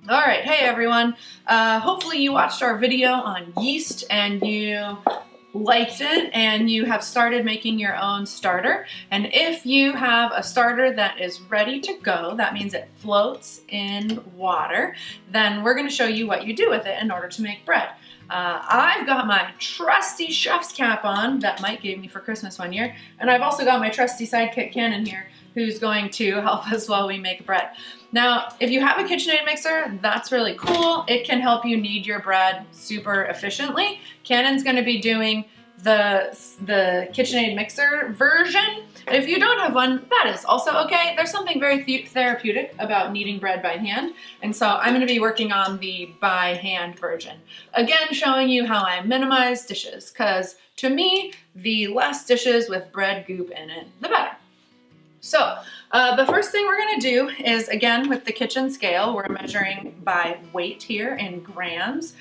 All right, hey everyone. Hopefully you watched our video on yeast and you liked it and you have started making your own starter. And if you have a starter that is ready to go, that means it floats in water, then we're going to show you what you do with it in order to make bread. I've got my trusty chef's cap on that Mike gave me for Christmas one year, and I've also got my trusty sidekick Cannon here who's going to help us while we make bread. Now, if you have a KitchenAid mixer, that's really cool. It can help you knead your bread super efficiently. Cannon's gonna be doing the KitchenAid mixer version. If you don't have one, that is also okay. There's something very therapeutic about kneading bread by hand, and so I'm gonna be working on the by hand version. Again, showing you how I minimize dishes, because to me, the less dishes with bread goop in it, the better. So the first thing we're gonna do is, again, with the kitchen scale, we're measuring by weight here in grams,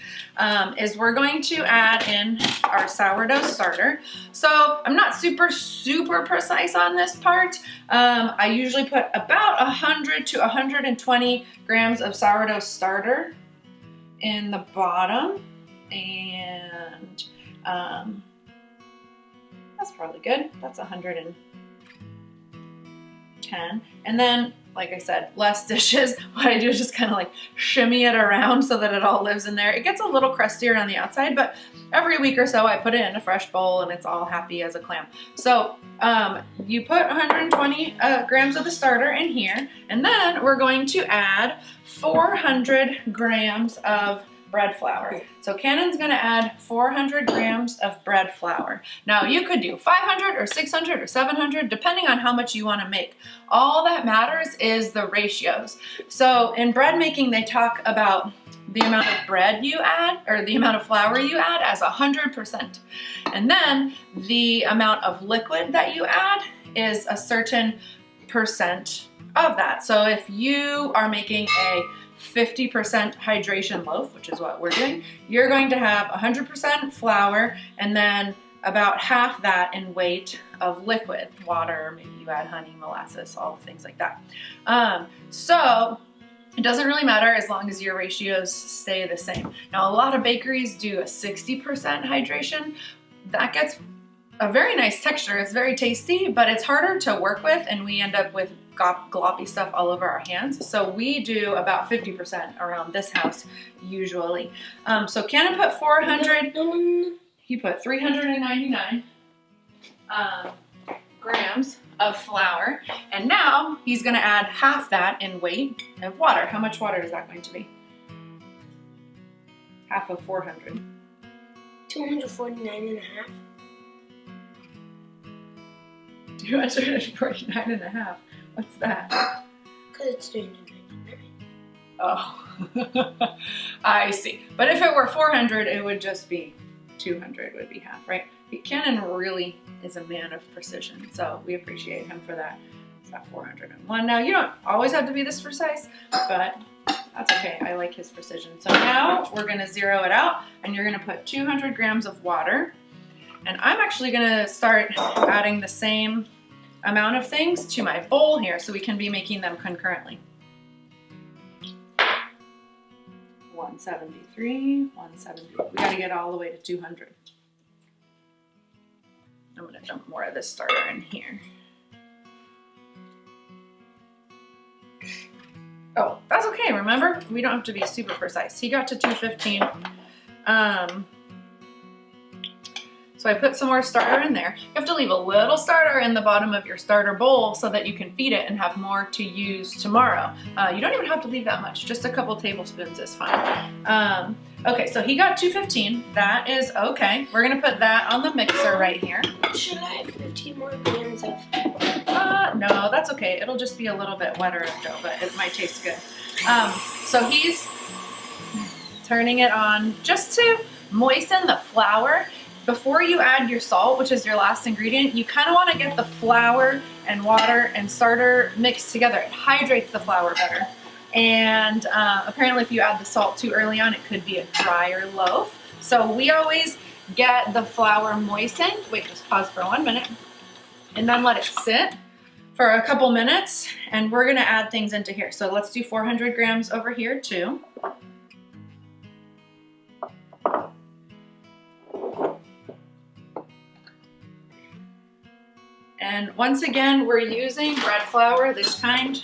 is we're going to add in our sourdough starter. So I'm not super precise on this part. I usually put about 100 to 120 grams of sourdough starter in the bottom, and that's probably good. That's 110. And then, like I said, less dishes. What I do is just kind of like shimmy it around so that it all lives in there. It gets a little crustier on the outside, but every week or so I put it in a fresh bowl and it's all happy as a clam. So you put 120 grams of the starter in here, and then we're going to add 400 grams of bread flour. So Cannon's gonna add 400 grams of bread flour. Now you could do 500 or 600 or 700, depending on how much you wanna make. All that matters is the ratios. So in bread making, they talk about the amount of bread you add, or the amount of flour you add, as 100%. And then the amount of liquid that you add is a certain percent of that. So if you are making a 50% hydration loaf, which is what we're doing, you're going to have 100% flour and then about half that in weight of liquid, water, maybe you add honey, molasses, all things like that. So it doesn't really matter as long as your ratios stay the same. Now, a lot of bakeries do a 60% hydration. That gets a very nice texture. It's very tasty, but it's harder to work with, and we end up with gloppy stuff all over our hands. So we do about 50% around this house usually. So Cannon put 400, he put 399 grams of flour, and now he's gonna add half that in weight of water. How much water is that going to be? Half of 400. 249 and a half. 249 and a half. What's that? Because it's 399. Oh, I see. But if it were 400, it would just be 200 would be half, right? Cannon really is a man of precision, so we appreciate him for that. It's about 401. Now, you don't always have to be this precise, but that's okay. I like his precision. So now we're gonna zero it out, and you're gonna put 200 grams of water. And I'm actually gonna start adding the same amount of things to my bowl here so we can be making them concurrently. 173, 170. We gotta get all the way to 200. I'm gonna dump more of this starter in here. Oh, that's okay, remember? We don't have to be super precise. He got to 215. So I put some more starter in there. You have to leave a little starter in the bottom of your starter bowl so that you can feed it and have more to use tomorrow. You don't even have to leave that much. Just a couple tablespoons is fine. Okay, so he got 215. That is okay. We're gonna put that on the mixer right here. Should I have 15 more grams of? No, that's okay. It'll just be a little bit wetter of dough, but it might taste good. So he's turning it on just to moisten the flour. Before you add your salt, which is your last ingredient, you kind of want to get the flour and water and starter mixed together. It hydrates the flour better. And apparently if you add the salt too early on, it could be a drier loaf. So we always get the flour moistened. Wait, just pause for 1 minute. And then let it sit for a couple minutes, and we're gonna add things into here. So let's do 400 grams over here too. And once again, we're using bread flour, this kind,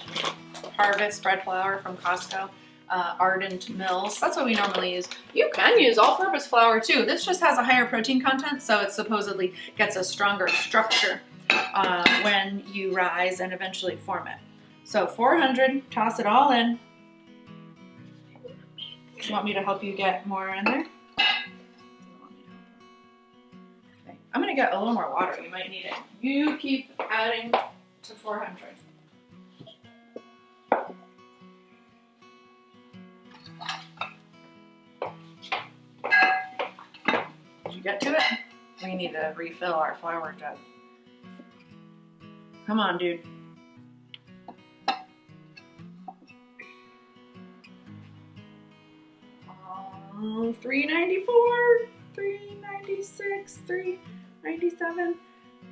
Harvest bread flour from Costco, Ardent Mills. That's what we normally use. You can use all-purpose flour too. This just has a higher protein content, so it supposedly gets a stronger structure when you rise and eventually form it. So 400, toss it all in. You want me to help you get more in there? Okay. I'm gonna get a little more water, you might need it. You keep adding to 400. Did you get to it? We need to refill our flour jug. Come on, dude. 394, 396, 397,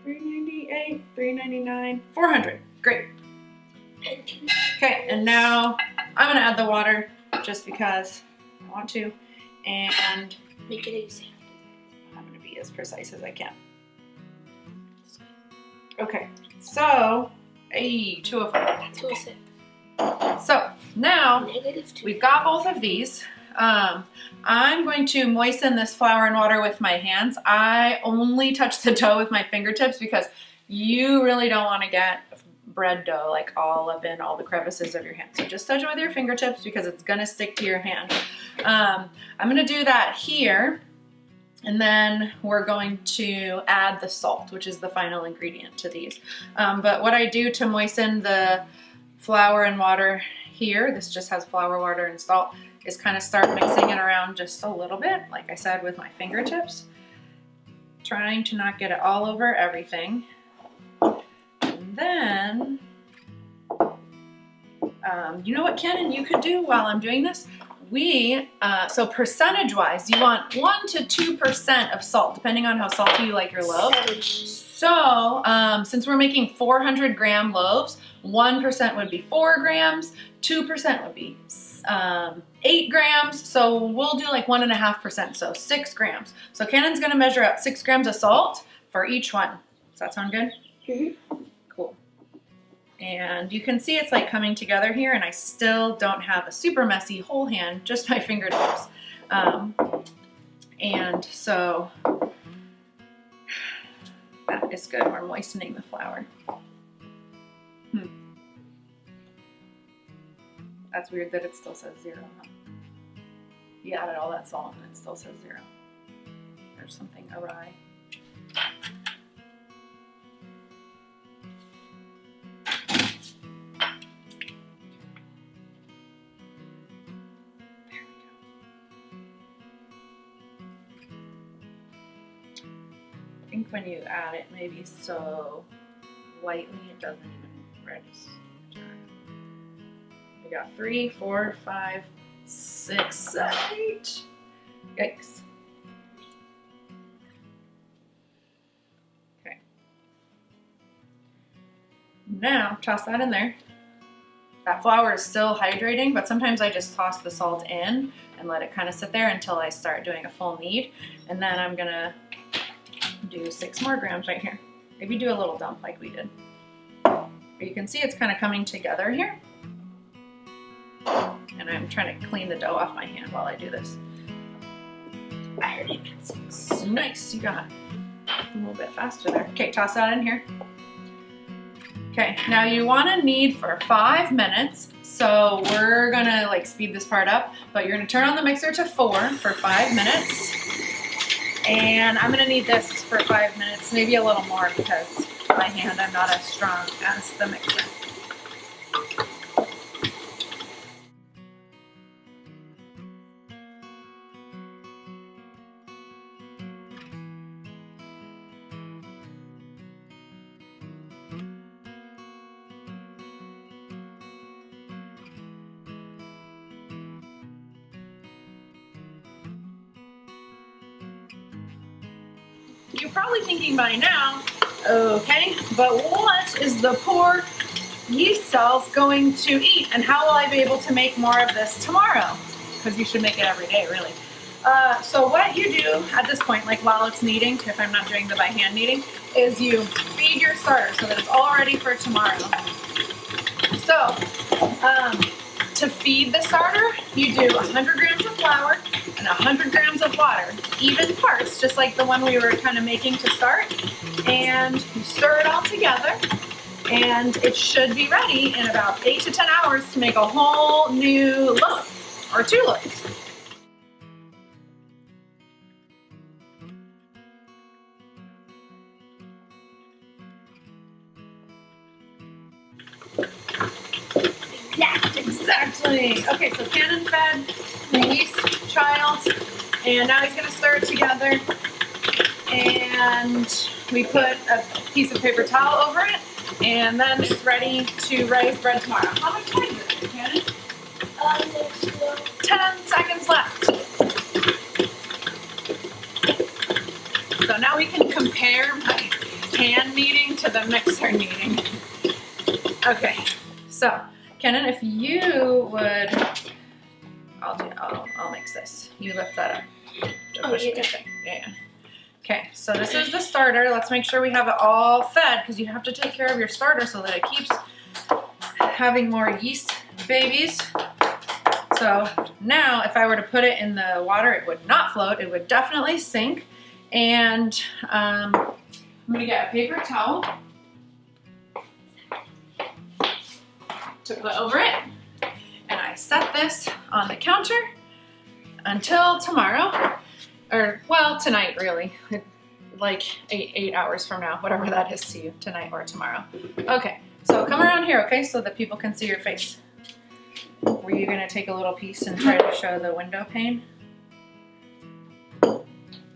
398, 399, 400. Great. Okay, and now I'm gonna add the water just because I want to, and Make it easy. I'm gonna be as precise as I can. Okay, so, hey, 204. 206. So now -2. we've got both of these. I'm going to moisten this flour and water with my hands. I only touch the dough with my fingertips because you really don't want to get bread dough like all up in all the crevices of your hand. So just touch it with your fingertips because it's going to stick to your hand. I'm going to do that here. And then we're going to add the salt, which is the final ingredient to these. But what I do to moisten the flour and water here, this just has flour, water, and salt, is kind of start mixing it around just a little bit, like I said, with my fingertips. Trying to not get it all over everything. And then, you know what, Kenan, you could do while I'm doing this? So percentage-wise, you want 1 to 2% of salt, depending on how salty you like your loaf. So, since we're making 400-gram loaves, 1% would be 4 grams, 2% would be 8 grams, so we'll do like 1.5%, so 6 grams. So Kenan's gonna measure out 6 grams of salt for each one. Does that sound good? Mm-hmm. Cool. And you can see it's like coming together here, and I still don't have a super messy whole hand, just my fingertips. And so that is good. We're moistening the flour. That's weird that it still says 0, huh? You added all that salt and it still says 0. There's something awry. There we go. I think when you add it maybe so lightly, it doesn't even register. We got 3, 4, 5, 6, 7, 8. Yikes. Okay. Now, toss that in there. That flour is still hydrating, but sometimes I just toss the salt in and let it kind of sit there until I start doing a full knead. And then I'm gonna do 6 more grams right here. Maybe do a little dump like we did. But you can see it's kind of coming together here. And I'm trying to clean the dough off my hand while I do this. I already got 6. Nice, you got a little bit faster there. Okay, toss that in here. Okay, now you want to knead for 5 minutes. So we're gonna like speed this part up, but you're gonna turn on the mixer to 4 for 5 minutes. And I'm gonna knead this for 5 minutes, maybe a little more because my hand, I'm not as strong as the mixer. You're probably thinking by now, Okay, but what is the poor yeast cells going to eat, and how will I be able to make more of this tomorrow? Because you should make it every day, really. So what you do at this point, like while it's kneading, if I'm not doing the by hand kneading, is you feed your starter so that it's all ready for tomorrow. So to feed the starter, you do 100 grams of flour and 100 grams of water, even parts, just like the one we were kind of making to start. And you stir it all together, and it should be ready in about 8 to 10 hours to make a whole new loaf, or 2 loaves. Exactly. Okay, so Cannon fed the yeast child, and now he's going to stir it together. And we put a piece of paper towel over it, and then it's ready to raise bread tomorrow. How much time is it, Cannon? 10 seconds left. So now we can compare my hand kneading to the mixer kneading. Okay, so Cannon, if you would, I'll mix this. You lift that up. Oh, yeah. Yeah. Okay, so this is the starter. Let's make sure we have it all fed, because you have to take care of your starter so that it keeps having more yeast babies. So now if I were to put it in the water, it would not float. It would definitely sink. And I'm gonna get a paper towel to put over it. And I set this on the counter until tomorrow, or well, tonight really, like 8 hours from now, whatever that is to you, tonight or tomorrow. Okay, so come around here, okay, so that people can see your face. Were you gonna take a little piece and try to show the window pane?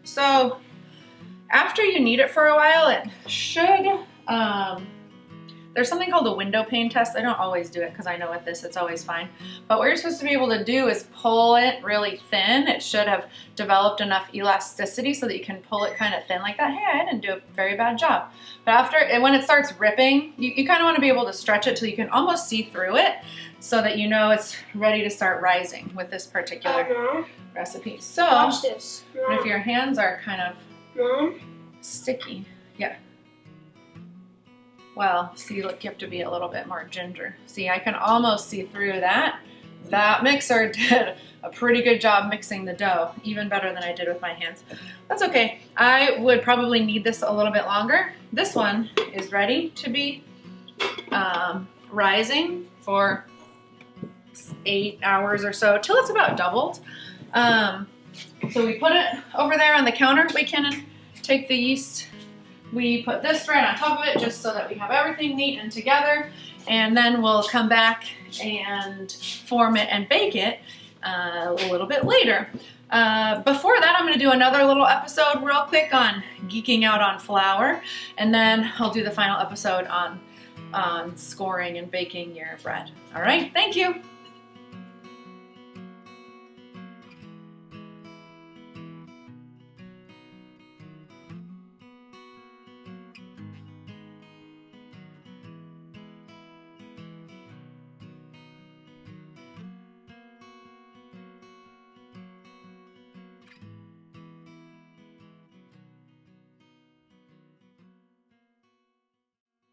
So after you knead it for a while, it should, there's something called a window pane test. I don't always do it because I know with this it's always fine. But what you're supposed to be able to do is pull it really thin. It should have developed enough elasticity so that you can pull it kind of thin like that. Hey, I didn't do a very bad job. But when it starts ripping, you kind of want to be able to stretch it till you can almost see through it so that you know it's ready to start rising with this particular recipe. So, watch this. and if your hands are kind of Mom? sticky, yeah. Well, see, look, you have to be a little bit more ginger. See, I can almost see through that. That mixer did a pretty good job mixing the dough, even better than I did with my hands. That's okay. I would probably need this a little bit longer. This one is ready to be rising for 8 hours or so, till it's about doubled. So we put it over there on the counter. We can take the yeast. We put this right on top of it just so that we have everything neat and together, and then we'll come back and form it and bake it a little bit later. Before that, I'm going to do another little episode real quick on geeking out on flour, and then I'll do the final episode on scoring and baking your bread. All right, thank you.